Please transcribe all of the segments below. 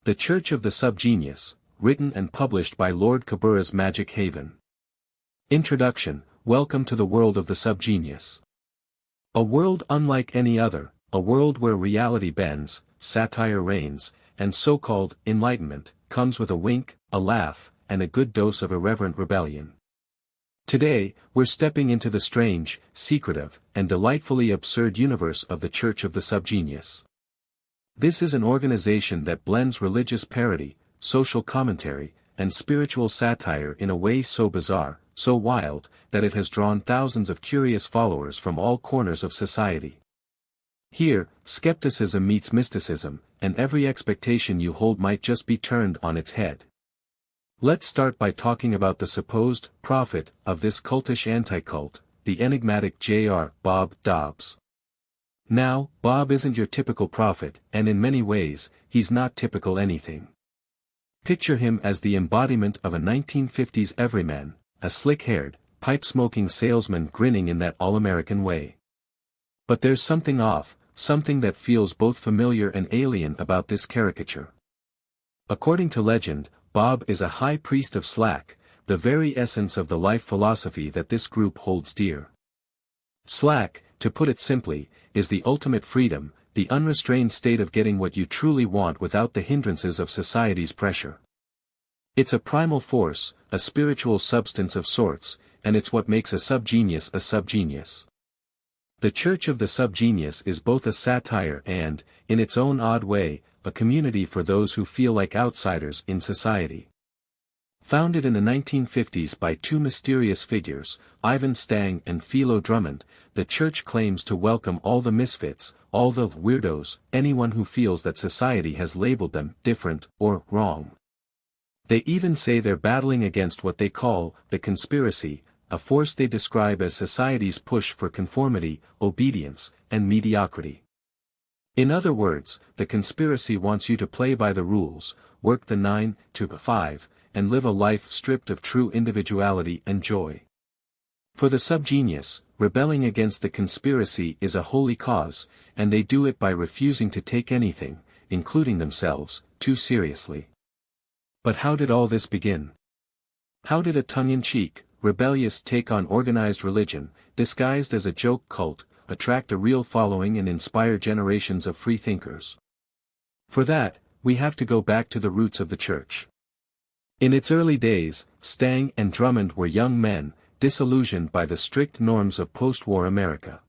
The Church of the SubGenius, written and published by Lord Kabura's Magic Haven. Introduction. Welcome to the world of the SubGenius. A world unlike any other, a world where reality bends, satire reigns, and so-called enlightenment comes with a wink, a laugh, and a good dose of irreverent rebellion. Today, we're stepping into the strange, secretive, and delightfully absurd universe of the Church of the SubGenius. This is an organization that blends religious parody, social commentary, and spiritual satire in a way so bizarre, so wild, that it has drawn thousands of curious followers from all corners of society. Here, skepticism meets mysticism, and every expectation you hold might just be turned on its head. Let's start by talking about the supposed prophet of this cultish anti-cult, the enigmatic J.R. Bob Dobbs. Now, Bob isn't your typical prophet, and in many ways, he's not typical anything. Picture him as the embodiment of a 1950s everyman, a slick-haired, pipe-smoking salesman grinning in that all-American way. But there's something off, something that feels both familiar and alien about this caricature. According to legend, Bob is a high priest of slack, the very essence of the life philosophy that this group holds dear. Slack, to put it simply, is the ultimate freedom, the unrestrained state of getting what you truly want without the hindrances of society's pressure. It's a primal force, a spiritual substance of sorts, and it's what makes a subgenius a subgenius. The Church of the SubGenius is both a satire and, in its own odd way, a community for those who feel like outsiders in society. Founded in the 1950s by two mysterious figures, Ivan Stang and Philo Drummond, the church claims to welcome all the misfits, all the weirdos, anyone who feels that society has labeled them different or wrong. They even say they're battling against what they call the conspiracy, a force they describe as society's push for conformity, obedience, and mediocrity. In other words, the conspiracy wants you to play by the rules, work the 9 to 5, and live a life stripped of true individuality and joy. For the SubGenius, rebelling against the conspiracy is a holy cause, and they do it by refusing to take anything, including themselves, too seriously. But how did all this begin? How did a tongue-in-cheek, rebellious take on organized religion, disguised as a joke cult, attract a real following and inspire generations of free thinkers? For that, we have to go back to the roots of the church. In its early days, Stang and Drummond were young men, disillusioned by the strict norms of post-war America.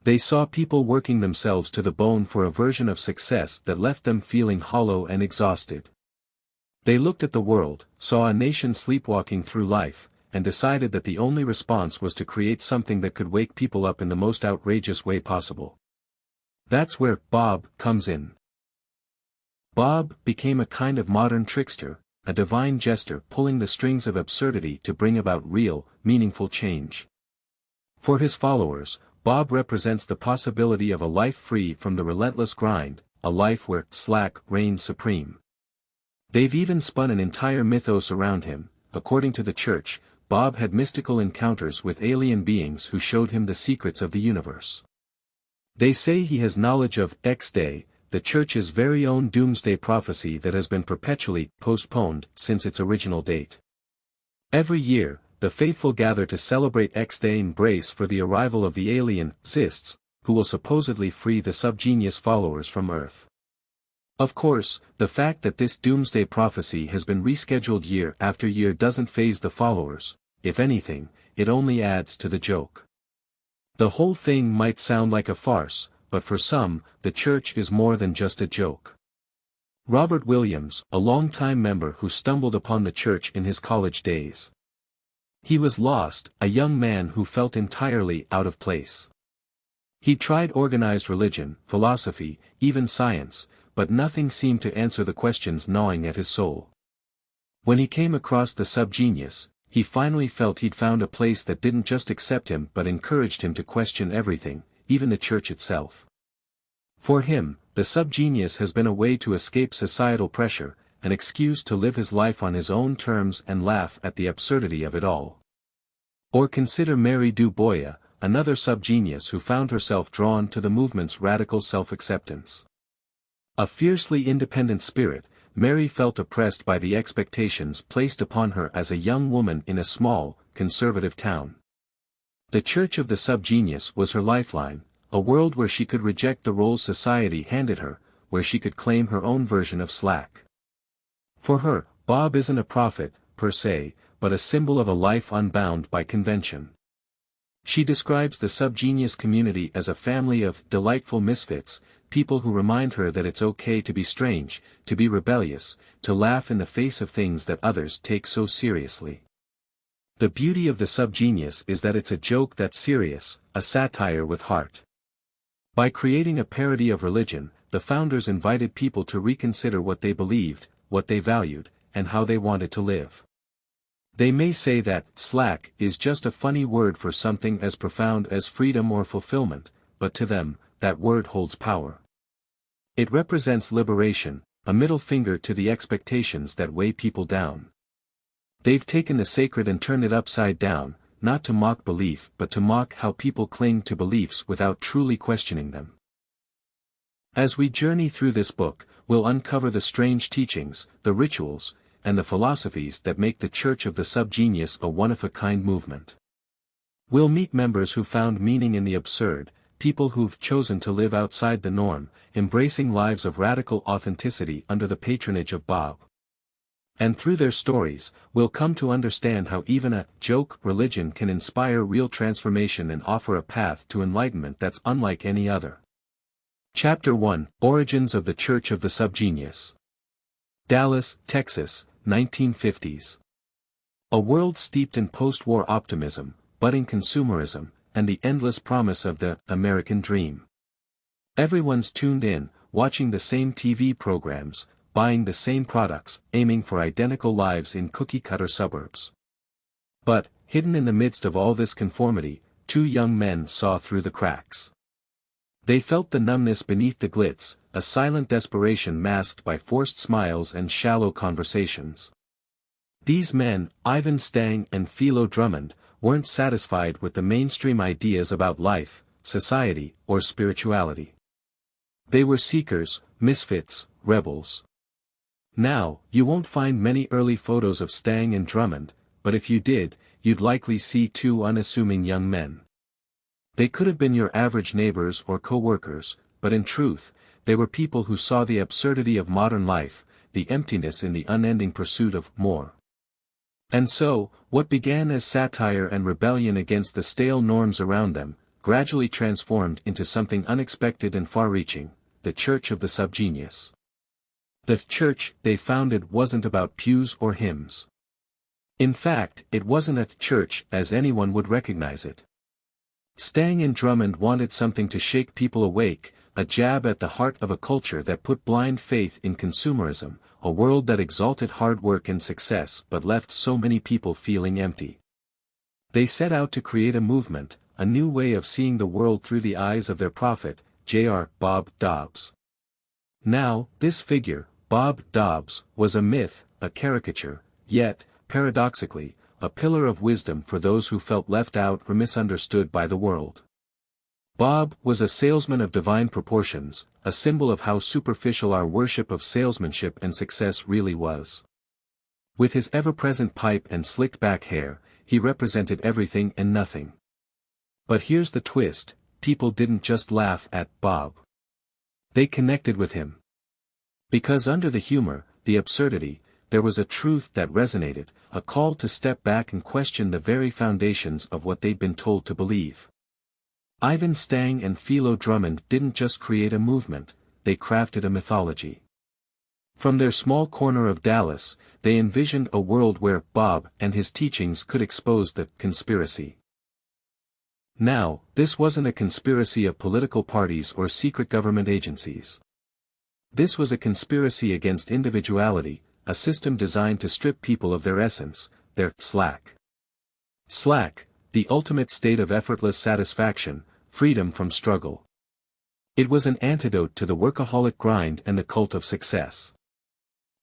They saw people working themselves to the bone for a version of success that left them feeling hollow and exhausted. They looked at the world, saw a nation sleepwalking through life, and decided that the only response was to create something that could wake people up in the most outrageous way possible. That's where Bob comes in. Bob became a kind of modern trickster, a divine jester pulling the strings of absurdity to bring about real, meaningful change. For his followers, Bob represents the possibility of a life free from the relentless grind, a life where slack reigns supreme. They've even spun an entire mythos around him. According to the church, Bob had mystical encounters with alien beings who showed him the secrets of the universe. They say he has knowledge of X-Day, the church's very own doomsday prophecy that has been perpetually postponed since its original date. Every year, the faithful gather to celebrate X-Day and brace for the arrival of the alien Zists, who will supposedly free the SubGenius followers from Earth. Of course, the fact that this doomsday prophecy has been rescheduled year after year doesn't faze the followers. If anything, it only adds to the joke. The whole thing might sound like a farce, but for some, the church is more than just a joke. Robert Williams, a longtime member who stumbled upon the church in his college days. He was lost, a young man who felt entirely out of place. He tried organized religion, philosophy, even science, but nothing seemed to answer the questions gnawing at his soul. When he came across the SubGenius, he finally felt he'd found a place that didn't just accept him but encouraged him to question everything, even the church itself. For him, the SubGenius has been a way to escape societal pressure, an excuse to live his life on his own terms and laugh at the absurdity of it all. Or consider Mary Du Bois, another SubGenius who found herself drawn to the movement's radical self-acceptance. A fiercely independent spirit, Mary felt oppressed by the expectations placed upon her as a young woman in a small, conservative town. The Church of the SubGenius was her lifeline, a world where she could reject the roles society handed her, where she could claim her own version of slack. For her, Bob isn't a prophet, per se, but a symbol of a life unbound by convention. She describes the SubGenius community as a family of delightful misfits, people who remind her that it's okay to be strange, to be rebellious, to laugh in the face of things that others take so seriously. The beauty of the SubGenius is that it's a joke that's serious, a satire with heart. By creating a parody of religion, the founders invited people to reconsider what they believed, what they valued, and how they wanted to live. They may say that slack is just a funny word for something as profound as freedom or fulfillment, but to them, that word holds power. It represents liberation, a middle finger to the expectations that weigh people down. They've taken the sacred and turned it upside down, not to mock belief but to mock how people cling to beliefs without truly questioning them. As we journey through this book, we'll uncover the strange teachings, the rituals, and the philosophies that make the Church of the SubGenius a one-of-a-kind movement. We'll meet members who found meaning in the absurd, people who've chosen to live outside the norm, embracing lives of radical authenticity under the patronage of Bob. And through their stories, we'll come to understand how even a joke religion can inspire real transformation and offer a path to enlightenment that's unlike any other. Chapter 1: Origins of the Church of the SubGenius. Dallas, Texas, 1950s. A world steeped in post-war optimism, budding consumerism, and the endless promise of the American dream. Everyone's tuned in, watching the same TV programs, buying the same products, aiming for identical lives in cookie-cutter suburbs. But, hidden in the midst of all this conformity, two young men saw through the cracks. They felt the numbness beneath the glitz, a silent desperation masked by forced smiles and shallow conversations. These men, Ivan Stang and Philo Drummond, weren't satisfied with the mainstream ideas about life, society, or spirituality. They were seekers, misfits, rebels. Now, you won't find many early photos of Stang and Drummond, but if you did, you'd likely see two unassuming young men. They could have been your average neighbors or co-workers, but in truth, they were people who saw the absurdity of modern life, the emptiness in the unending pursuit of more. And so, what began as satire and rebellion against the stale norms around them, gradually transformed into something unexpected and far-reaching, the Church of the SubGenius. The church they founded wasn't about pews or hymns. In fact, it wasn't a church as anyone would recognize it. Stang and Drummond wanted something to shake people awake, a jab at the heart of a culture that put blind faith in consumerism, a world that exalted hard work and success but left so many people feeling empty. They set out to create a movement, a new way of seeing the world through the eyes of their prophet, Jr. Bob Dobbs. Now, this figure, Bob Dobbs, was a myth, a caricature, yet, paradoxically, a pillar of wisdom for those who felt left out or misunderstood by the world. Bob was a salesman of divine proportions, a symbol of how superficial our worship of salesmanship and success really was. With his ever-present pipe and slicked-back hair, he represented everything and nothing. But here's the twist: people didn't just laugh at Bob. They connected with him. Because under the humor, the absurdity, there was a truth that resonated, a call to step back and question the very foundations of what they'd been told to believe. Ivan Stang and Philo Drummond didn't just create a movement, they crafted a mythology. From their small corner of Dallas, they envisioned a world where Bob and his teachings could expose the conspiracy. Now, this wasn't a conspiracy of political parties or secret government agencies. This was a conspiracy against individuality, a system designed to strip people of their essence, their slack. Slack, the ultimate state of effortless satisfaction, freedom from struggle. It was an antidote to the workaholic grind and the cult of success.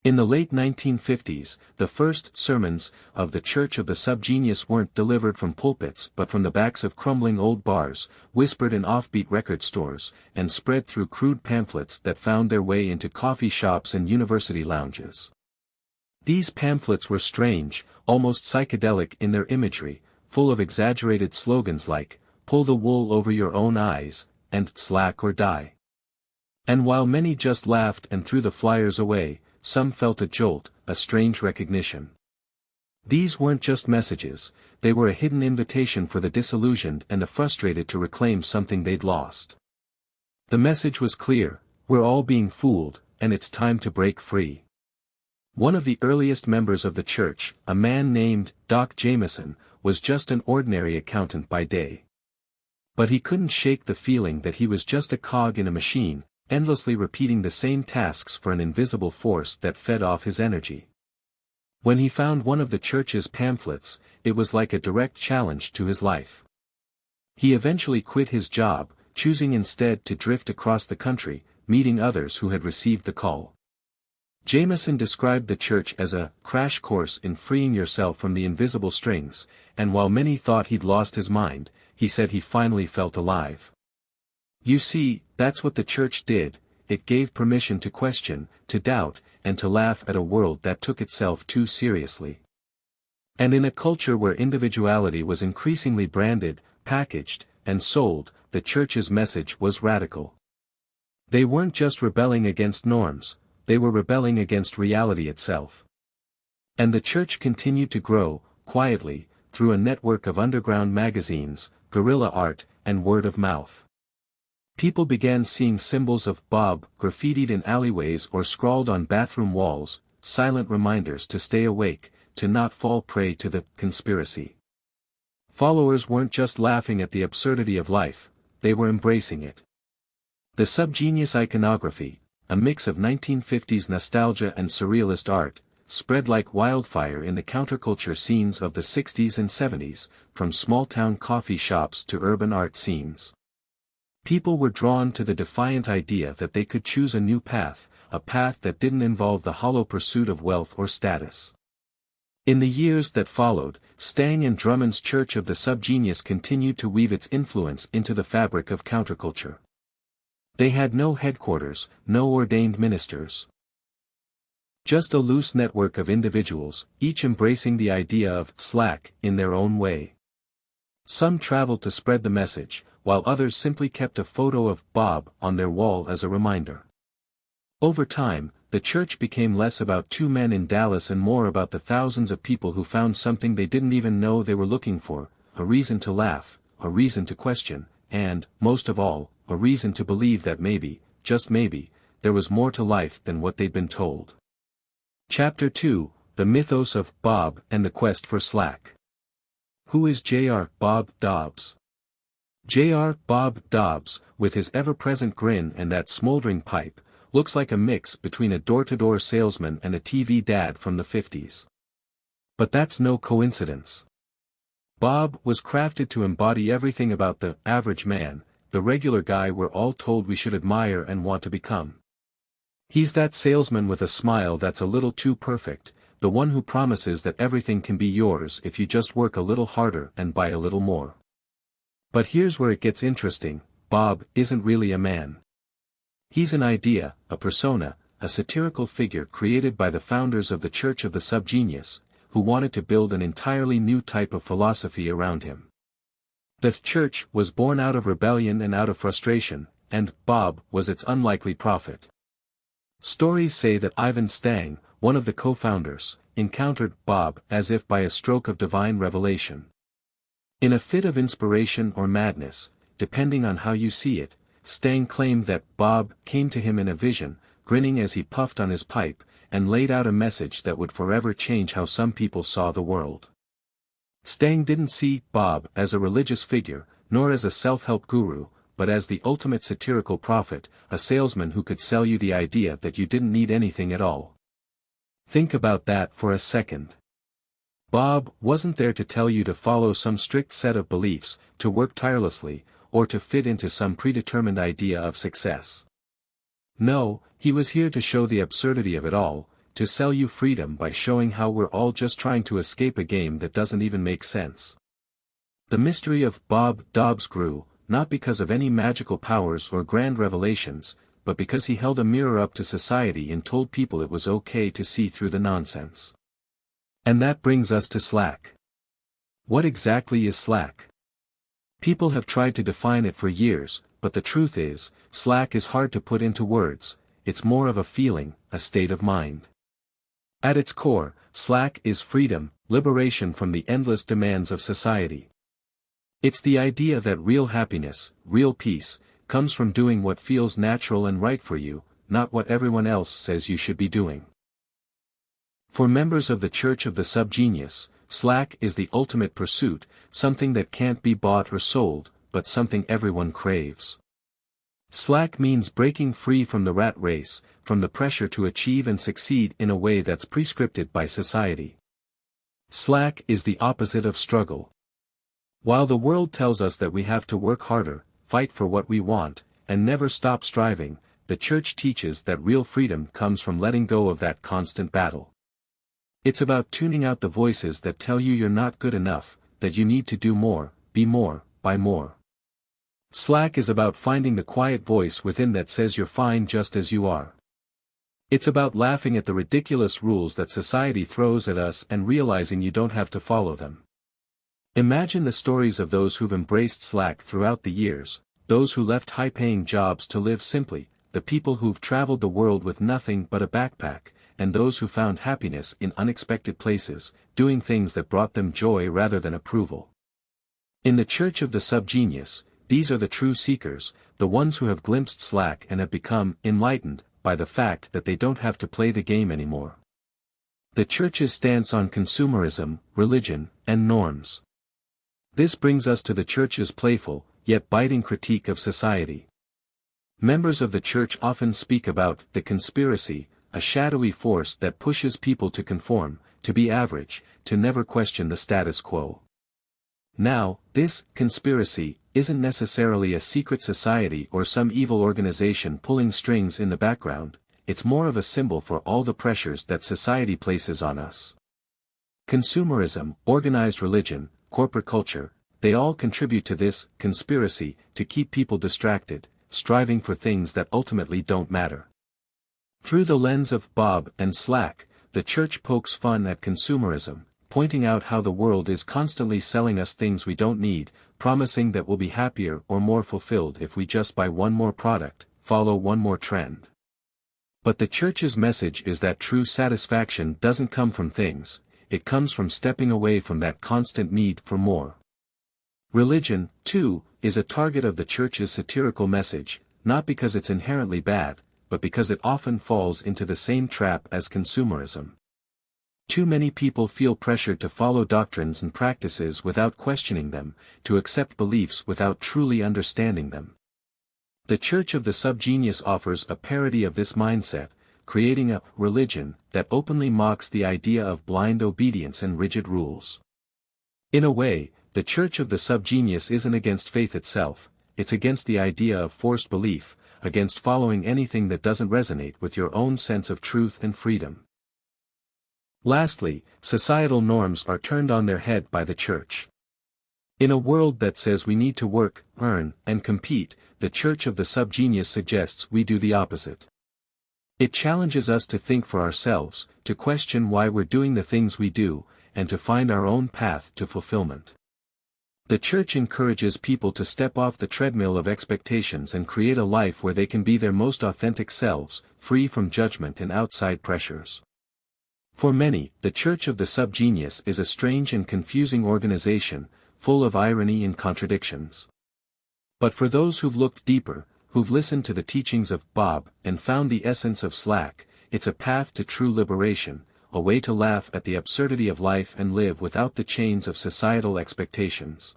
In the late 1950s, the first sermons of the Church of the SubGenius weren't delivered from pulpits but from the backs of crumbling old bars, whispered in offbeat record stores, and spread through crude pamphlets that found their way into coffee shops and university lounges. These pamphlets were strange, almost psychedelic in their imagery, full of exaggerated slogans like, "Pull the wool over your own eyes," and "Slack or die." And while many just laughed and threw the flyers away, some felt a jolt, a strange recognition. These weren't just messages, they were a hidden invitation for the disillusioned and the frustrated to reclaim something they'd lost. The message was clear: we're all being fooled, and it's time to break free. One of the earliest members of the church, a man named Doc Jameson, was just an ordinary accountant by day. But he couldn't shake the feeling that he was just a cog in a machine, endlessly repeating the same tasks for an invisible force that fed off his energy. When he found one of the church's pamphlets, it was like a direct challenge to his life. He eventually quit his job, choosing instead to drift across the country, meeting others who had received the call. Jameson described the church as a crash course in freeing yourself from the invisible strings, and while many thought he'd lost his mind, he said he finally felt alive. You see, that's what the church did: it gave permission to question, to doubt, and to laugh at a world that took itself too seriously. And in a culture where individuality was increasingly branded, packaged, and sold, the church's message was radical. They weren't just rebelling against norms, they were rebelling against reality itself. And the church continued to grow, quietly, through a network of underground magazines, guerrilla art, and word of mouth. People began seeing symbols of Bob graffitied in alleyways or scrawled on bathroom walls, silent reminders to stay awake, to not fall prey to the conspiracy. Followers weren't just laughing at the absurdity of life, they were embracing it. The SubGenius iconography, a mix of 1950s nostalgia and surrealist art, spread like wildfire in the counterculture scenes of the 60s and 70s, from small-town coffee shops to urban art scenes. People were drawn to the defiant idea that they could choose a new path, a path that didn't involve the hollow pursuit of wealth or status. In the years that followed, Stang and Drummond's Church of the SubGenius continued to weave its influence into the fabric of counterculture. They had no headquarters, no ordained ministers. Just a loose network of individuals, each embracing the idea of slack in their own way. Some traveled to spread the message, while others simply kept a photo of Bob on their wall as a reminder. Over time, the church became less about two men in Dallas and more about the thousands of people who found something they didn't even know they were looking for: a reason to laugh, a reason to question, and, most of all, a reason to believe that maybe, just maybe, there was more to life than what they'd been told. Chapter 2: The Mythos of Bob and the Quest for Slack. Who is J.R. Bob Dobbs? J.R. Bob Dobbs, with his ever-present grin and that smoldering pipe, looks like a mix between a door-to-door salesman and a TV dad from the 50s. But that's no coincidence. Bob was crafted to embody everything about the average man, the regular guy we're all told we should admire and want to become. He's that salesman with a smile that's a little too perfect, the one who promises that everything can be yours if you just work a little harder and buy a little more. But here's where it gets interesting: Bob isn't really a man. He's an idea, a persona, a satirical figure created by the founders of the Church of the SubGenius, who wanted to build an entirely new type of philosophy around him. The church was born out of rebellion and out of frustration, and Bob was its unlikely prophet. Stories say that Ivan Stang, one of the co-founders, encountered Bob as if by a stroke of divine revelation. In a fit of inspiration or madness, depending on how you see it, Stang claimed that Bob came to him in a vision, grinning as he puffed on his pipe, and laid out a message that would forever change how some people saw the world. Stang didn't see Bob as a religious figure, nor as a self-help guru, but as the ultimate satirical prophet, a salesman who could sell you the idea that you didn't need anything at all. Think about that for a second. Bob wasn't there to tell you to follow some strict set of beliefs, to work tirelessly, or to fit into some predetermined idea of success. No, he was here to show the absurdity of it all, to sell you freedom by showing how we're all just trying to escape a game that doesn't even make sense. The mystery of Bob Dobbs grew, not because of any magical powers or grand revelations, but because he held a mirror up to society and told people it was okay to see through the nonsense. And that brings us to Slack. What exactly is Slack? People have tried to define it for years, but the truth is, Slack is hard to put into words. It's more of a feeling, a state of mind. At its core, Slack is freedom, liberation from the endless demands of society. It's the idea that real happiness, real peace, comes from doing what feels natural and right for you, not what everyone else says you should be doing. For members of the Church of the SubGenius, Slack is the ultimate pursuit, something that can't be bought or sold, but something everyone craves. Slack means breaking free from the rat race, from the pressure to achieve and succeed in a way that's prescripted by society. Slack is the opposite of struggle. While the world tells us that we have to work harder, fight for what we want, and never stop striving, the Church teaches that real freedom comes from letting go of that constant battle. It's about tuning out the voices that tell you you're not good enough, that you need to do more, be more, buy more. Slack is about finding the quiet voice within that says you're fine just as you are. It's about laughing at the ridiculous rules that society throws at us and realizing you don't have to follow them. Imagine the stories of those who've embraced Slack throughout the years, those who left high-paying jobs to live simply, the people who've traveled the world with nothing but a backpack, and those who found happiness in unexpected places, doing things that brought them joy rather than approval. In the Church of the SubGenius, these are the true seekers, the ones who have glimpsed Slack and have become enlightened by the fact that they don't have to play the game anymore. The Church's stance on consumerism, religion, and norms. This brings us to the Church's playful, yet biting critique of society. Members of the Church often speak about the conspiracy, a shadowy force that pushes people to conform, to be average, to never question the status quo. Now, this conspiracy isn't necessarily a secret society or some evil organization pulling strings in the background, it's more of a symbol for all the pressures that society places on us. Consumerism, organized religion, corporate culture, they all contribute to this conspiracy to keep people distracted, striving for things that ultimately don't matter. Through the lens of Bob and Slack, the Church pokes fun at consumerism, pointing out how the world is constantly selling us things we don't need, promising that we'll be happier or more fulfilled if we just buy one more product, follow one more trend. But the Church's message is that true satisfaction doesn't come from things, it comes from stepping away from that constant need for more. Religion, too, is a target of the Church's satirical message, not because it's inherently bad, but because it often falls into the same trap as consumerism. Too many people feel pressured to follow doctrines and practices without questioning them, to accept beliefs without truly understanding them. The Church of the SubGenius offers a parody of this mindset, creating a religion that openly mocks the idea of blind obedience and rigid rules. In a way, the Church of the SubGenius isn't against faith itself, it's against the idea of forced belief, against following anything that doesn't resonate with your own sense of truth and freedom. Lastly, societal norms are turned on their head by the Church. In a world that says we need to work, earn, and compete, the Church of the SubGenius suggests we do the opposite. It challenges us to think for ourselves, to question why we're doing the things we do, and to find our own path to fulfillment. The Church encourages people to step off the treadmill of expectations and create a life where they can be their most authentic selves, free from judgment and outside pressures. For many, the Church of the SubGenius is a strange and confusing organization, full of irony and contradictions. But for those who've looked deeper, who've listened to the teachings of Bob and found the essence of Slack, it's a path to true liberation, a way to laugh at the absurdity of life and live without the chains of societal expectations.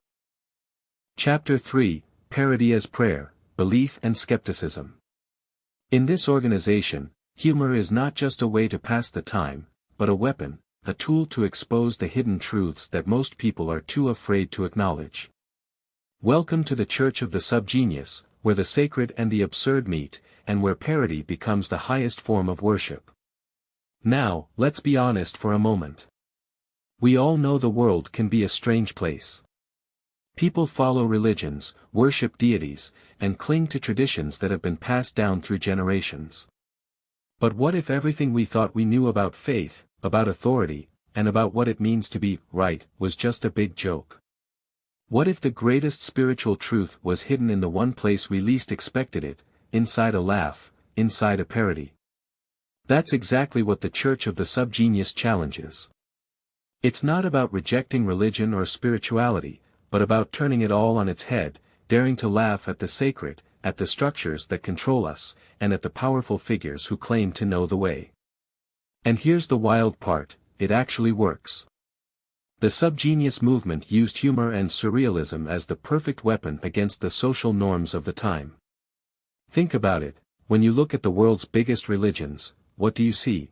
Chapter 3, Parody as Prayer, Belief and Skepticism. In this organization, humor is not just a way to pass the time, but a weapon, a tool to expose the hidden truths that most people are too afraid to acknowledge. Welcome to the Church of the SubGenius, where the sacred and the absurd meet, and where parody becomes the highest form of worship. Now, let's be honest for a moment. We all know the world can be a strange place. People follow religions, worship deities, and cling to traditions that have been passed down through generations. But what if everything we thought we knew about faith, about authority, and about what it means to be right, was just a big joke? What if the greatest spiritual truth was hidden in the one place we least expected it, inside a laugh, inside a parody? That's exactly what the Church of the SubGenius challenges. It's not about rejecting religion or spirituality, but about turning it all on its head, daring to laugh at the sacred, at the structures that control us, and at the powerful figures who claim to know the way. And here's the wild part, it actually works. The SubGenius movement used humor and surrealism as the perfect weapon against the social norms of the time. Think about it, when you look at the world's biggest religions, what do you see?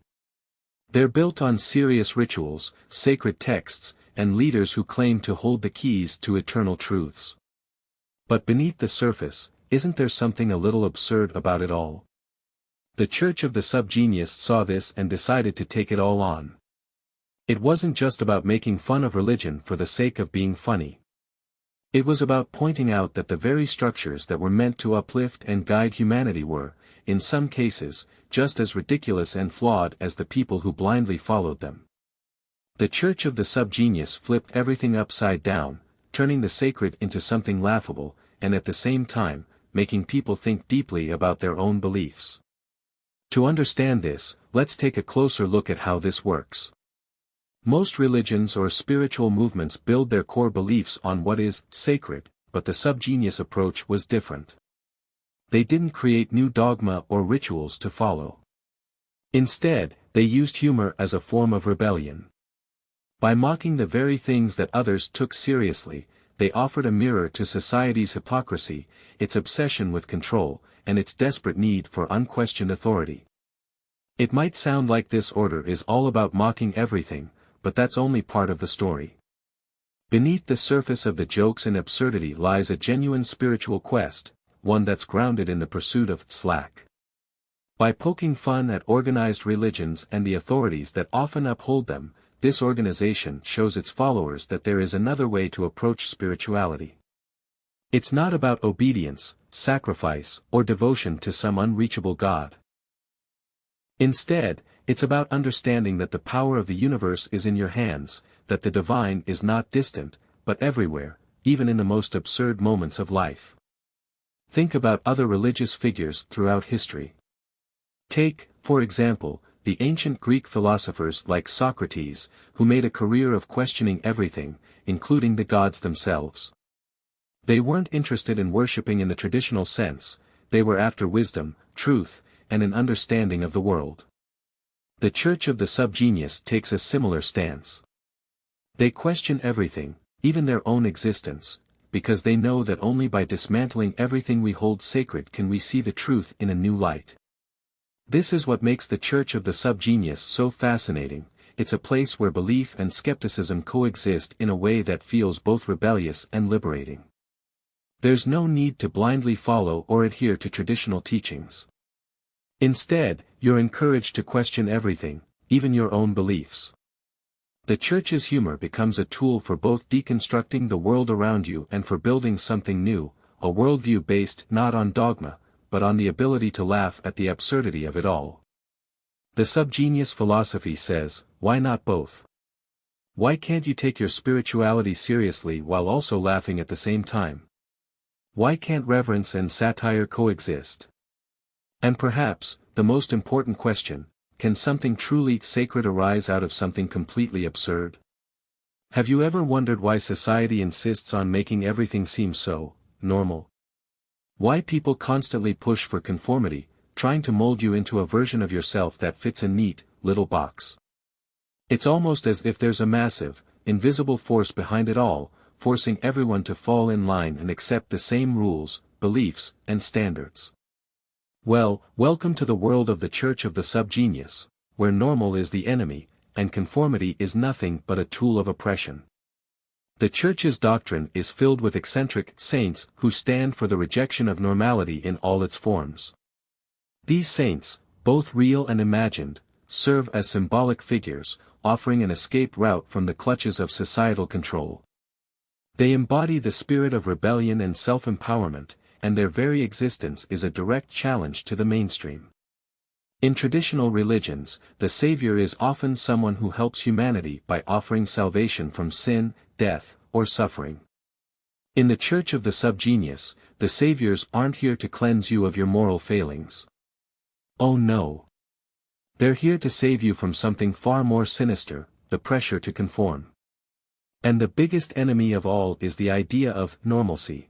They're built on serious rituals, sacred texts, and leaders who claim to hold the keys to eternal truths. But beneath the surface, isn't there something a little absurd about it all? The Church of the SubGenius saw this and decided to take it all on. It wasn't just about making fun of religion for the sake of being funny. It was about pointing out that the very structures that were meant to uplift and guide humanity were, in some cases, just as ridiculous and flawed as the people who blindly followed them. The Church of the SubGenius flipped everything upside down, turning the sacred into something laughable, and at the same time, making people think deeply about their own beliefs. To understand this, let's take a closer look at how this works. Most religions or spiritual movements build their core beliefs on what is sacred, but the SubGenius approach was different. They didn't create new dogma or rituals to follow. Instead, they used humor as a form of rebellion. By mocking the very things that others took seriously, they offered a mirror to society's hypocrisy, its obsession with control, and its desperate need for unquestioned authority. It might sound like this order is all about mocking everything, but that's only part of the story. Beneath the surface of the jokes and absurdity lies a genuine spiritual quest, one that's grounded in the pursuit of slack. By poking fun at organized religions and the authorities that often uphold them, this organization shows its followers that there is another way to approach spirituality. It's not about obedience, sacrifice, or devotion to some unreachable God. Instead, it's about understanding that the power of the universe is in your hands, that the divine is not distant, but everywhere, even in the most absurd moments of life. Think about other religious figures throughout history. Take, for example, the ancient Greek philosophers like Socrates, who made a career of questioning everything, including the gods themselves. They weren't interested in worshipping in the traditional sense, they were after wisdom, truth, and an understanding of the world. The Church of the SubGenius takes a similar stance. They question everything, even their own existence, because they know that only by dismantling everything we hold sacred can we see the truth in a new light. This is what makes the Church of the SubGenius so fascinating. It's a place where belief and skepticism coexist in a way that feels both rebellious and liberating. There's no need to blindly follow or adhere to traditional teachings. Instead, you're encouraged to question everything, even your own beliefs. The Church's humor becomes a tool for both deconstructing the world around you and for building something new, a worldview based not on dogma, but on the ability to laugh at the absurdity of it all. The SubGenius philosophy says, why not both? Why can't you take your spirituality seriously while also laughing at the same time? Why can't reverence and satire coexist? And perhaps, the most important question, can something truly sacred arise out of something completely absurd? Have you ever wondered why society insists on making everything seem so normal? Why people constantly push for conformity, trying to mold you into a version of yourself that fits a neat, little box? It's almost as if there's a massive, invisible force behind it all, forcing everyone to fall in line and accept the same rules, beliefs, and standards. Well, welcome to the world of the Church of the SubGenius, where normal is the enemy, and conformity is nothing but a tool of oppression. The Church's doctrine is filled with eccentric saints who stand for the rejection of normality in all its forms. These saints, both real and imagined, serve as symbolic figures, offering an escape route from the clutches of societal control. They embody the spirit of rebellion and self-empowerment, and their very existence is a direct challenge to the mainstream. In traditional religions, the savior is often someone who helps humanity by offering salvation from sin, death, or suffering. In the Church of the SubGenius, the saviors aren't here to cleanse you of your moral failings. Oh no. They're here to save you from something far more sinister, the pressure to conform. And the biggest enemy of all is the idea of normalcy.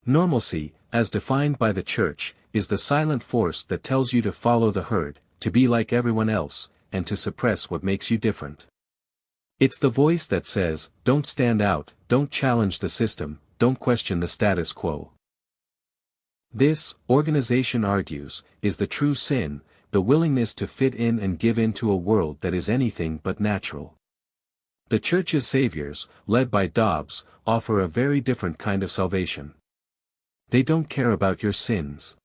Normalcy, as defined by the Church, is the silent force that tells you to follow the herd, to be like everyone else, and to suppress what makes you different. It's the voice that says, don't stand out, don't challenge the system, don't question the status quo. This, organization argues, is the true sin, the willingness to fit in and give in to a world that is anything but natural. The Church's saviors, led by Dobbs, offer a very different kind of salvation. They don't care about your sins.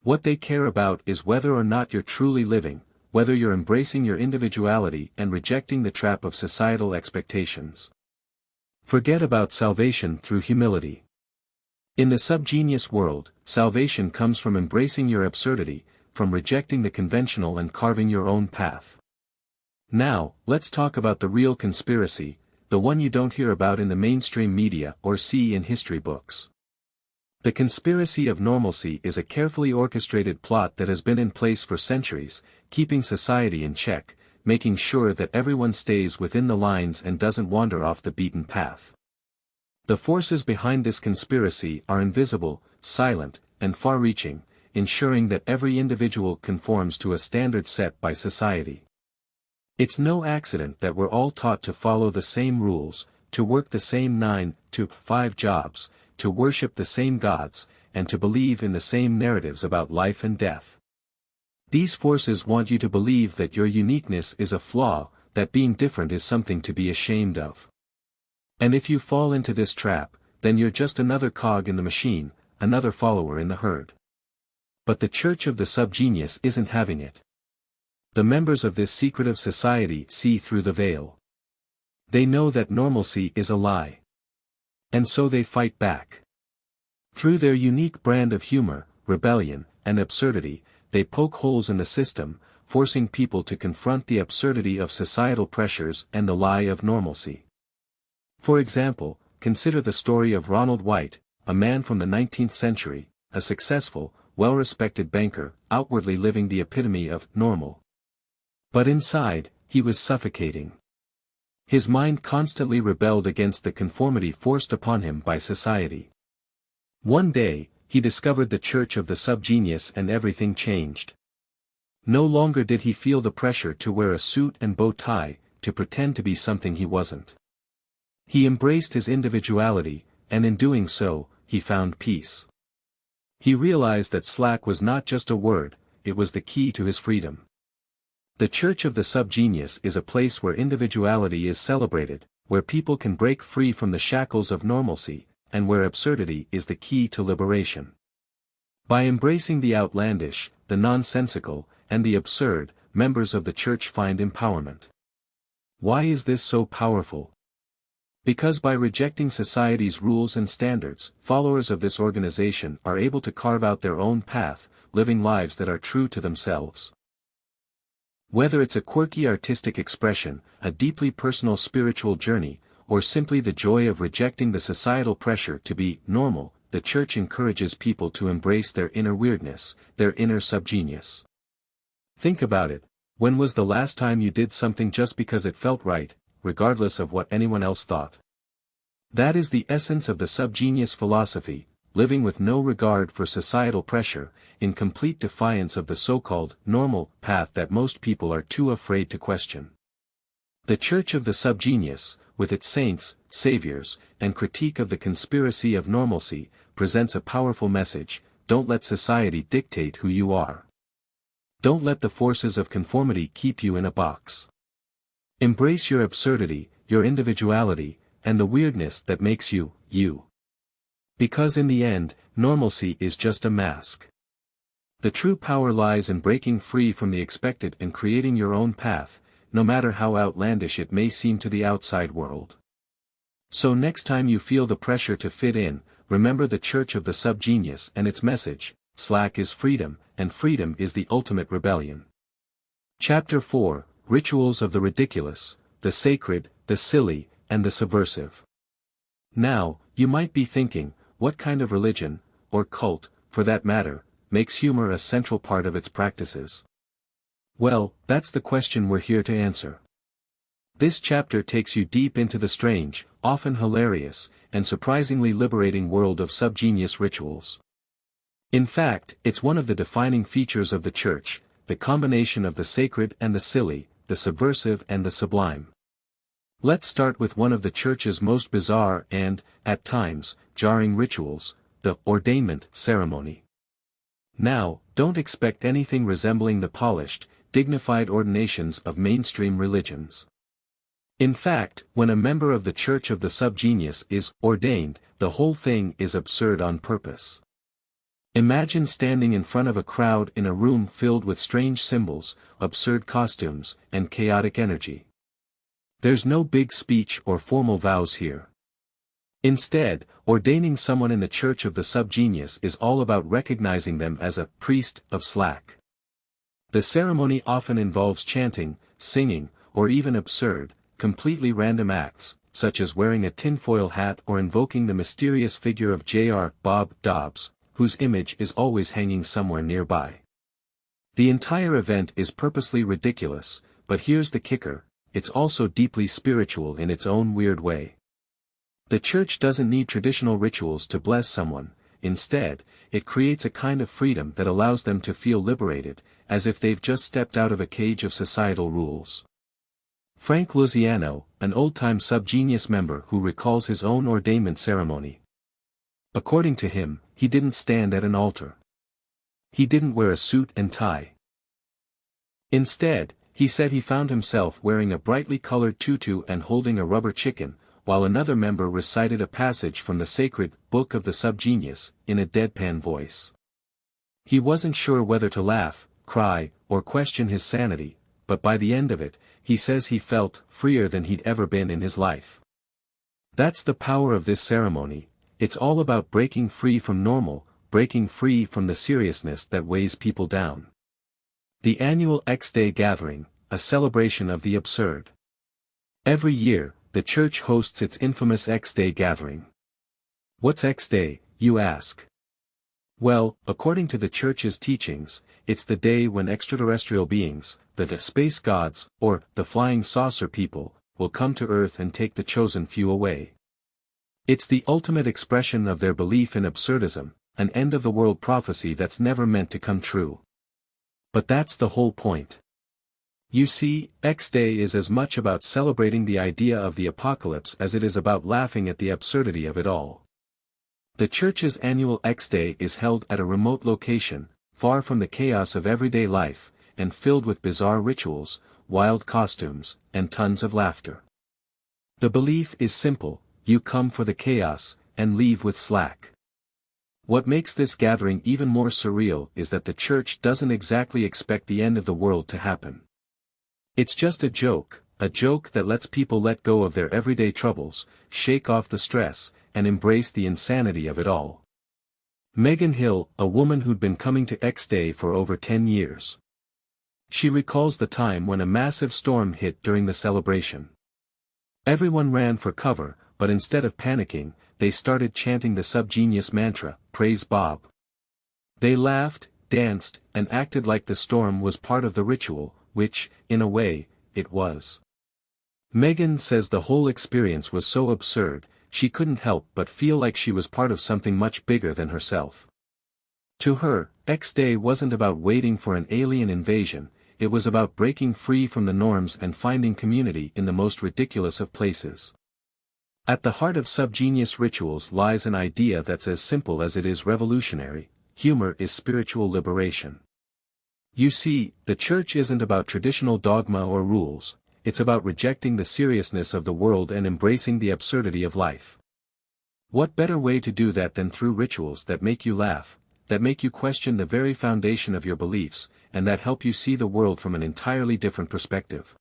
What they care about is whether or not you're truly living, whether you're embracing your individuality and rejecting the trap of societal expectations. Forget about salvation through humility. In the SubGenius world, salvation comes from embracing your absurdity, from rejecting the conventional and carving your own path. Now, let's talk about the real conspiracy, the one you don't hear about in the mainstream media or see in history books. The Conspiracy of Normalcy is a carefully orchestrated plot that has been in place for centuries, keeping society in check, making sure that everyone stays within the lines and doesn't wander off the beaten path. The forces behind this conspiracy are invisible, silent, and far-reaching, ensuring that every individual conforms to a standard set by society. It's no accident that we're all taught to follow the same rules, to work the same 9 to 5 jobs, to worship the same gods, and to believe in the same narratives about life and death. These forces want you to believe that your uniqueness is a flaw, that being different is something to be ashamed of. And if you fall into this trap, then you're just another cog in the machine, another follower in the herd. But the Church of the SubGenius isn't having it. The members of this secretive society see through the veil. They know that normalcy is a lie. And so they fight back. Through their unique brand of humor, rebellion, and absurdity, they poke holes in the system, forcing people to confront the absurdity of societal pressures and the lie of normalcy. For example, consider the story of Ronald White, a man from the 19th century, a successful, well-respected banker, outwardly living the epitome of normal. But inside, he was suffocating. His mind constantly rebelled against the conformity forced upon him by society. One day, he discovered the Church of the SubGenius and everything changed. No longer did he feel the pressure to wear a suit and bow tie, to pretend to be something he wasn't. He embraced his individuality, and in doing so, he found peace. He realized that slack was not just a word, it was the key to his freedom. The Church of the SubGenius is a place where individuality is celebrated, where people can break free from the shackles of normalcy, and where absurdity is the key to liberation. By embracing the outlandish, the nonsensical, and the absurd, members of the Church find empowerment. Why is this so powerful? Because by rejecting society's rules and standards, followers of this organization are able to carve out their own path, living lives that are true to themselves. Whether it's a quirky artistic expression, a deeply personal spiritual journey, or simply the joy of rejecting the societal pressure to be normal, the Church encourages people to embrace their inner weirdness, their inner subgenius. Think about it, when was the last time you did something just because it felt right, regardless of what anyone else thought? That is the essence of the SubGenius philosophy, living with no regard for societal pressure, in complete defiance of the so-called normal path that most people are too afraid to question. The Church of the SubGenius, with its saints, saviors, and critique of the conspiracy of normalcy, presents a powerful message: don't let society dictate who you are. Don't let the forces of conformity keep you in a box. Embrace your absurdity, your individuality, and the weirdness that makes you, you. Because in the end, normalcy is just a mask. The true power lies in breaking free from the expected and creating your own path, no matter how outlandish it may seem to the outside world. So next time you feel the pressure to fit in, remember the Church of the SubGenius and its message: slack is freedom, and freedom is the ultimate rebellion. Chapter 4, Rituals of the Ridiculous, the Sacred, the Silly, and the Subversive. Now, you might be thinking, what kind of religion, or cult, for that matter, makes humor a central part of its practices? Well, that's the question we're here to answer. This chapter takes you deep into the strange, often hilarious, and surprisingly liberating world of SubGenius rituals. In fact, it's one of the defining features of the Church, the combination of the sacred and the silly, the subversive and the sublime. Let's start with one of the Church's most bizarre and, at times, jarring rituals, the ordainment ceremony. Now, don't expect anything resembling the polished, dignified ordinations of mainstream religions. In fact, when a member of the Church of the SubGenius is ordained, the whole thing is absurd on purpose. Imagine standing in front of a crowd in a room filled with strange symbols, absurd costumes, and chaotic energy. There's no big speech or formal vows here. Instead, ordaining someone in the Church of the SubGenius is all about recognizing them as a priest of slack. The ceremony often involves chanting, singing, or even absurd, completely random acts, such as wearing a tinfoil hat or invoking the mysterious figure of J.R. Bob Dobbs, whose image is always hanging somewhere nearby. The entire event is purposely ridiculous, but here's the kicker: it's also deeply spiritual in its own weird way. The Church doesn't need traditional rituals to bless someone. Instead, it creates a kind of freedom that allows them to feel liberated, as if they've just stepped out of a cage of societal rules. Frank Luciano, an old-time SubGenius member who recalls his own ordainment ceremony. According to him, he didn't stand at an altar. He didn't wear a suit and tie. Instead, he said he found himself wearing a brightly colored tutu and holding a rubber chicken, while another member recited a passage from the sacred Book of the SubGenius, in a deadpan voice. He wasn't sure whether to laugh, cry, or question his sanity, but by the end of it, he says he felt freer than he'd ever been in his life. That's the power of this ceremony. It's all about breaking free from normal, breaking free from the seriousness that weighs people down. The annual X-Day gathering, a celebration of the absurd. Every year, the Church hosts its infamous X-Day gathering. What's X-Day, you ask? Well, according to the Church's teachings, it's the day when extraterrestrial beings, the space gods, or the flying saucer people, will come to Earth and take the chosen few away. It's the ultimate expression of their belief in absurdism, an end-of-the-world prophecy that's never meant to come true. But that's the whole point. You see, X-Day is as much about celebrating the idea of the apocalypse as it is about laughing at the absurdity of it all. The Church's annual X-Day is held at a remote location, far from the chaos of everyday life, and filled with bizarre rituals, wild costumes, and tons of laughter. The belief is simple: you come for the chaos, and leave with slack. What makes this gathering even more surreal is that the Church doesn't exactly expect the end of the world to happen. It's just a joke that lets people let go of their everyday troubles, shake off the stress, and embrace the insanity of it all. Megan Hill, a woman who'd been coming to X-Day for over 10 years. She recalls the time when a massive storm hit during the celebration. Everyone ran for cover, but instead of panicking, they started chanting the SubGenius mantra, "Praise Bob." They laughed, danced, and acted like the storm was part of the ritual, which, in a way, it was. Megan says the whole experience was so absurd, she couldn't help but feel like she was part of something much bigger than herself. To her, X-Day wasn't about waiting for an alien invasion, it was about breaking free from the norms and finding community in the most ridiculous of places. At the heart of SubGenius rituals lies an idea that's as simple as it is revolutionary: humor is spiritual liberation. You see, the Church isn't about traditional dogma or rules, it's about rejecting the seriousness of the world and embracing the absurdity of life. What better way to do that than through rituals that make you laugh, that make you question the very foundation of your beliefs, and that help you see the world from an entirely different perspective.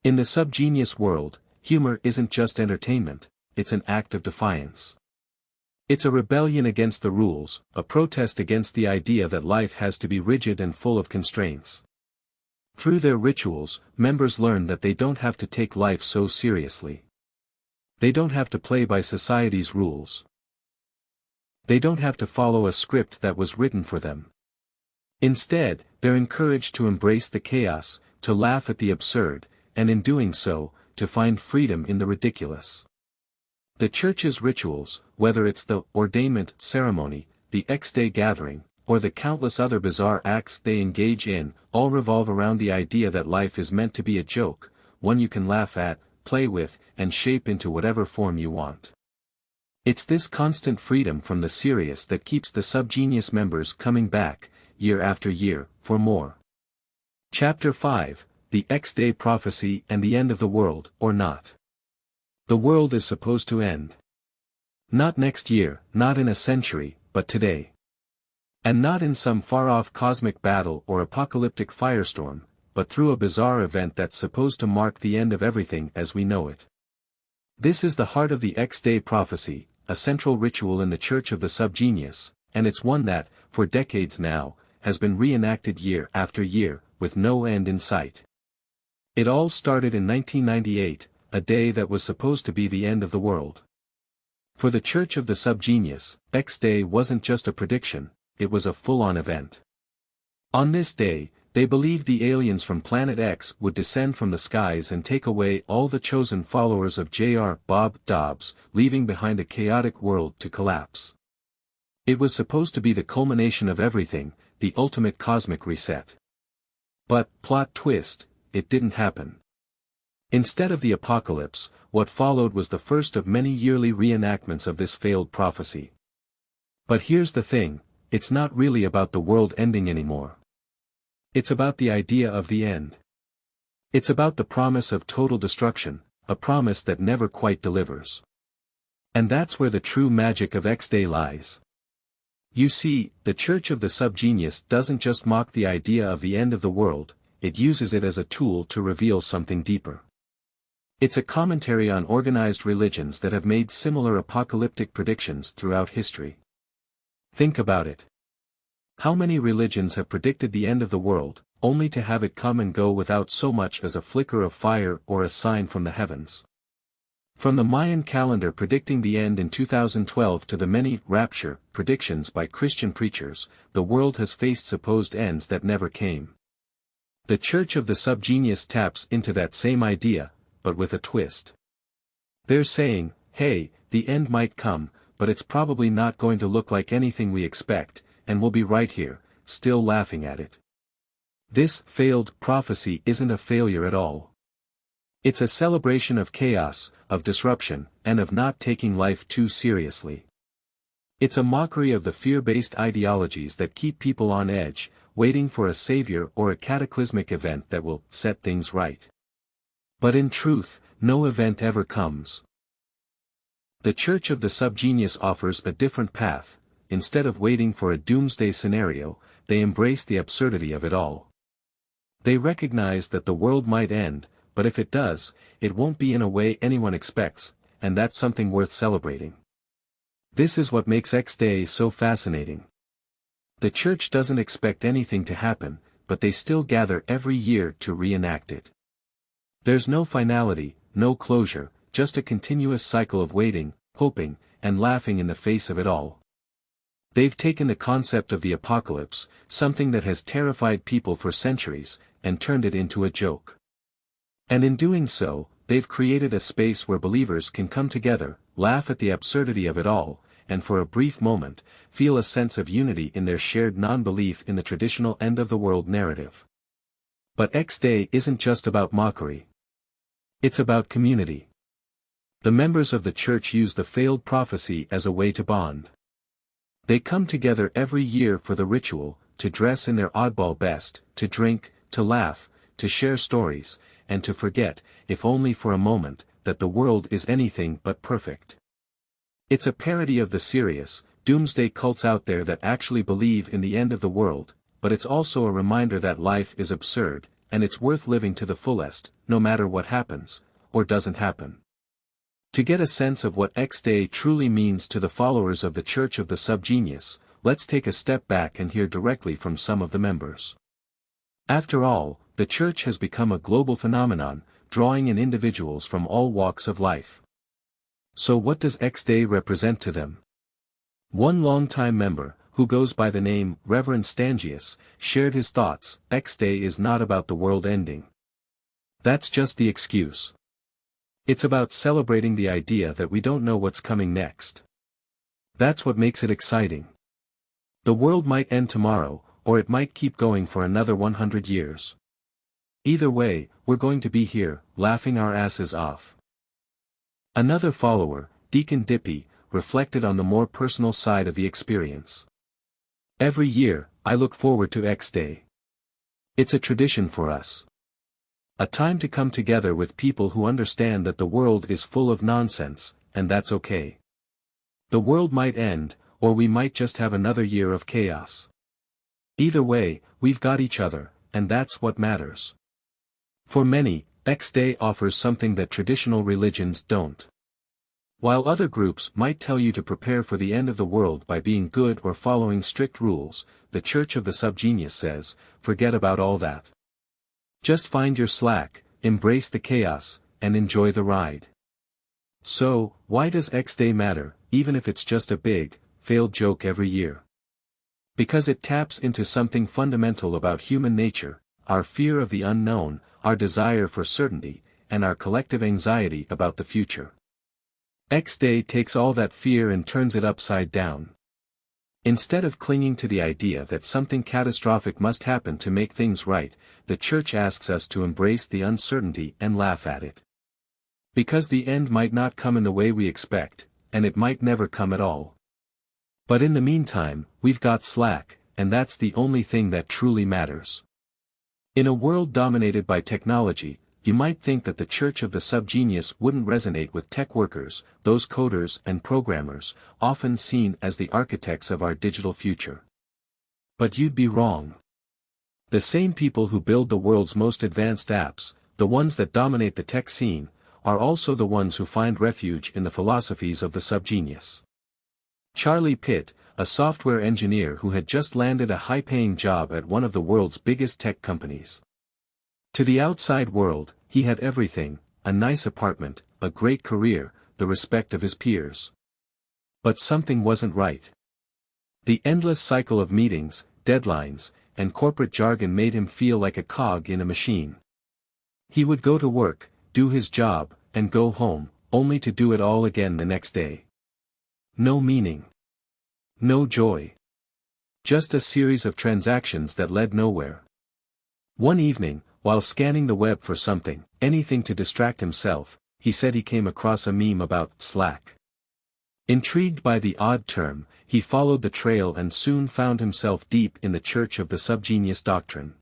In the SubGenius world, humor isn't just entertainment, it's an act of defiance. It's a rebellion against the rules, a protest against the idea that life has to be rigid and full of constraints. Through their rituals, members learn that they don't have to take life so seriously. They don't have to play by society's rules. They don't have to follow a script that was written for them. Instead, they're encouraged to embrace the chaos, to laugh at the absurd, and in doing so, to find freedom in the ridiculous. The church's rituals, whether it's the ordainment ceremony, the X-Day gathering, or the countless other bizarre acts they engage in, all revolve around the idea that life is meant to be a joke, one you can laugh at, play with, and shape into whatever form you want. It's this constant freedom from the serious that keeps the SubGenius members coming back, year after year, for more. Chapter 5, The X-Day Prophecy and the End of the World, or Not. The world is supposed to end. Not next year, not in a century, but today. And not in some far-off cosmic battle or apocalyptic firestorm, but through a bizarre event that's supposed to mark the end of everything as we know it. This is the heart of the X-Day prophecy, a central ritual in the Church of the SubGenius, and it's one that, for decades now, has been reenacted year after year, with no end in sight. It all started in 1998, a day that was supposed to be the end of the world. For the Church of the SubGenius, X-Day wasn't just a prediction, it was a full-on event. On this day, they believed the aliens from Planet X would descend from the skies and take away all the chosen followers of J.R. Bob Dobbs, leaving behind a chaotic world to collapse. It was supposed to be the culmination of everything, the ultimate cosmic reset. But, plot twist, it didn't happen. Instead of the apocalypse, what followed was the first of many yearly reenactments of this failed prophecy. But here's the thing, it's not really about the world ending anymore. It's about the idea of the end. It's about the promise of total destruction, a promise that never quite delivers. And that's where the true magic of X-Day lies. You see, the Church of the SubGenius doesn't just mock the idea of the end of the world, it uses it as a tool to reveal something deeper. It's a commentary on organized religions that have made similar apocalyptic predictions throughout history. Think about it. How many religions have predicted the end of the world, only to have it come and go without so much as a flicker of fire or a sign from the heavens? From the Mayan calendar predicting the end in 2012 to the many rapture predictions by Christian preachers, the world has faced supposed ends that never came. The Church of the SubGenius taps into that same idea, but with a twist. They're saying, hey, the end might come, but it's probably not going to look like anything we expect, and we'll be right here, still laughing at it. This failed prophecy isn't a failure at all. It's a celebration of chaos, of disruption, and of not taking life too seriously. It's a mockery of the fear-based ideologies that keep people on edge, waiting for a savior or a cataclysmic event that will set things right. But in truth, no event ever comes. The Church of the SubGenius offers a different path. Instead of waiting for a doomsday scenario, they embrace the absurdity of it all. They recognize that the world might end, but if it does, it won't be in a way anyone expects, and that's something worth celebrating. This is what makes X-Day so fascinating. The Church doesn't expect anything to happen, but they still gather every year to reenact it. There's no finality, no closure, just a continuous cycle of waiting, hoping, and laughing in the face of it all. They've taken the concept of the apocalypse, something that has terrified people for centuries, and turned it into a joke. And in doing so, they've created a space where believers can come together, laugh at the absurdity of it all, and for a brief moment, feel a sense of unity in their shared non-belief in the traditional end-of-the-world narrative. But X-Day isn't just about mockery. It's about community. The members of the Church use the failed prophecy as a way to bond. They come together every year for the ritual, to dress in their oddball best, to drink, to laugh, to share stories, and to forget, if only for a moment, that the world is anything but perfect. It's a parody of the serious, doomsday cults out there that actually believe in the end of the world, but it's also a reminder that life is absurd, and it's worth living to the fullest, no matter what happens, or doesn't happen. To get a sense of what X-Day truly means to the followers of the Church of the SubGenius, let's take a step back and hear directly from some of the members. After all, the Church has become a global phenomenon, drawing in individuals from all walks of life. So what does X-Day represent to them? One longtime member, who goes by the name Reverend Stangius, shared his thoughts. X-Day is not about the world ending. That's just the excuse. It's about celebrating the idea that we don't know what's coming next. That's what makes it exciting. The world might end tomorrow, or it might keep going for another 100 years. Either way, we're going to be here, laughing our asses off. Another follower, Deacon Dippy, reflected on the more personal side of the experience. Every year, I look forward to X-Day. It's a tradition for us. A time to come together with people who understand that the world is full of nonsense, and that's okay. The world might end, or we might just have another year of chaos. Either way, we've got each other, and that's what matters. For many, X-Day offers something that traditional religions don't. While other groups might tell you to prepare for the end of the world by being good or following strict rules, the Church of the SubGenius says, forget about all that. Just find your slack, embrace the chaos, and enjoy the ride. So, why does X-Day matter, even if it's just a big, failed joke every year? Because it taps into something fundamental about human nature, our fear of the unknown, our desire for certainty, and our collective anxiety about the future. X-Day takes all that fear and turns it upside down. Instead of clinging to the idea that something catastrophic must happen to make things right, the Church asks us to embrace the uncertainty and laugh at it. Because the end might not come in the way we expect, and it might never come at all. But in the meantime, we've got slack, and that's the only thing that truly matters. In a world dominated by technology, you might think that the Church of the SubGenius wouldn't resonate with tech workers, those coders and programmers, often seen as the architects of our digital future. But you'd be wrong. The same people who build the world's most advanced apps, the ones that dominate the tech scene, are also the ones who find refuge in the philosophies of the SubGenius. Charlie Pitt, a software engineer who had just landed a high-paying job at one of the world's biggest tech companies. To the outside world, he had everything, a nice apartment, a great career, the respect of his peers. But something wasn't right. The endless cycle of meetings, deadlines, and corporate jargon made him feel like a cog in a machine. He would go to work, do his job, and go home, only to do it all again the next day. No meaning. No joy. Just a series of transactions that led nowhere. One evening, while scanning the web for something, anything to distract himself, he said he came across a meme about Slack. Intrigued by the odd term, he followed the trail and soon found himself deep in the Church of the SubGenius doctrine.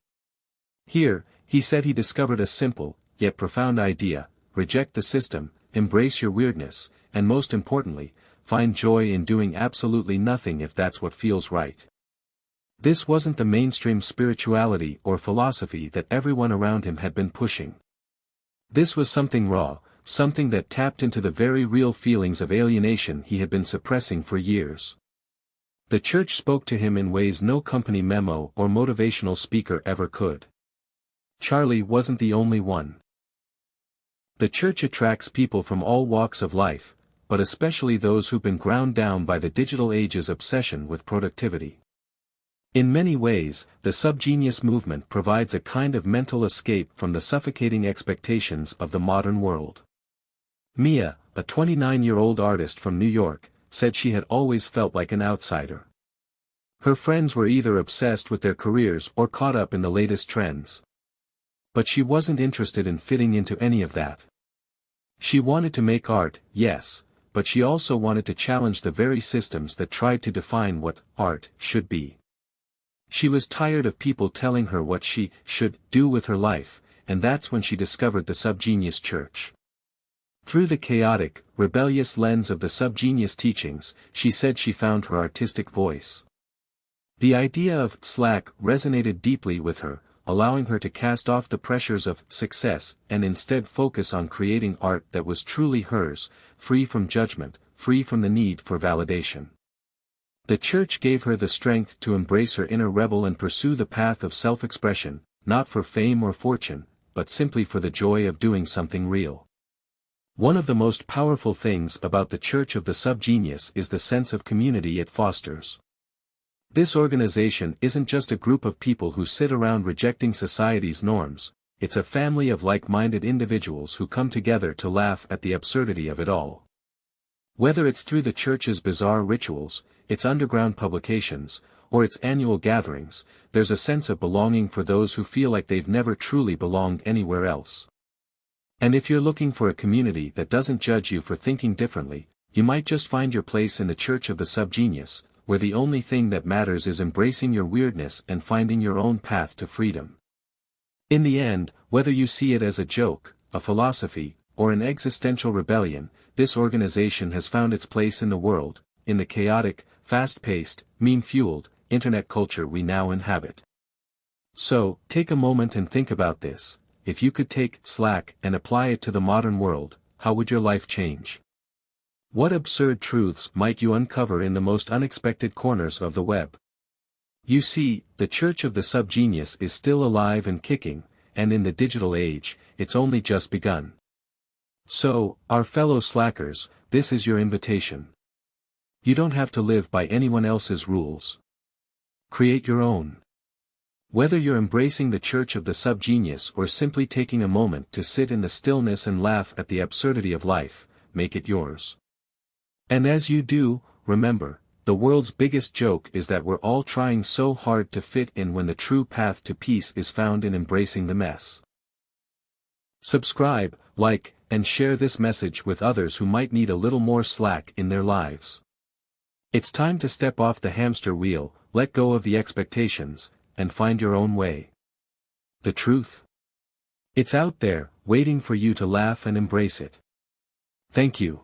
Here, he said he discovered a simple, yet profound idea: reject the system, embrace your weirdness, and most importantly, find joy in doing absolutely nothing if that's what feels right. This wasn't the mainstream spirituality or philosophy that everyone around him had been pushing. This was something raw, something that tapped into the very real feelings of alienation he had been suppressing for years. The Church spoke to him in ways no company memo or motivational speaker ever could. Charlie wasn't the only one. The Church attracts people from all walks of life, but especially those who've been ground down by the digital age's obsession with productivity. In many ways, the SubGenius movement provides a kind of mental escape from the suffocating expectations of the modern world. Mia, a 29-year-old artist from New York, said she had always felt like an outsider. Her friends were either obsessed with their careers or caught up in the latest trends. But she wasn't interested in fitting into any of that. She wanted to make art, yes, but she also wanted to challenge the very systems that tried to define what art should be. She was tired of people telling her what she should do with her life, and that's when she discovered the SubGenius Church. Through the chaotic, rebellious lens of the SubGenius teachings, she said she found her artistic voice. The idea of slack resonated deeply with her, allowing her to cast off the pressures of success and instead focus on creating art that was truly hers, free from judgment, free from the need for validation. The church gave her the strength to embrace her inner rebel and pursue the path of self-expression, not for fame or fortune, but simply for the joy of doing something real. One of the most powerful things about the Church of the SubGenius is the sense of community it fosters. This organization isn't just a group of people who sit around rejecting society's norms, it's a family of like-minded individuals who come together to laugh at the absurdity of it all. Whether it's through the church's bizarre rituals, its underground publications, or its annual gatherings, there's a sense of belonging for those who feel like they've never truly belonged anywhere else. And if you're looking for a community that doesn't judge you for thinking differently, you might just find your place in the Church of the SubGenius, where the only thing that matters is embracing your weirdness and finding your own path to freedom. In the end, whether you see it as a joke, a philosophy, or an existential rebellion, this organization has found its place in the world, in the chaotic, fast-paced, meme-fueled, internet culture we now inhabit. So, take a moment and think about this. If you could take slack and apply it to the modern world, how would your life change? What absurd truths might you uncover in the most unexpected corners of the web? You see, the Church of the SubGenius is still alive and kicking, and in the digital age, it's only just begun. So, our fellow slackers, this is your invitation. You don't have to live by anyone else's rules. Create your own. Whether you're embracing the Church of the SubGenius or simply taking a moment to sit in the stillness and laugh at the absurdity of life, make it yours. And as you do, remember, the world's biggest joke is that we're all trying so hard to fit in when the true path to peace is found in embracing the mess. Subscribe, like, and share this message with others who might need a little more slack in their lives. It's time to step off the hamster wheel, let go of the expectations, and find your own way. The truth? It's out there, waiting for you to laugh and embrace it. Thank you.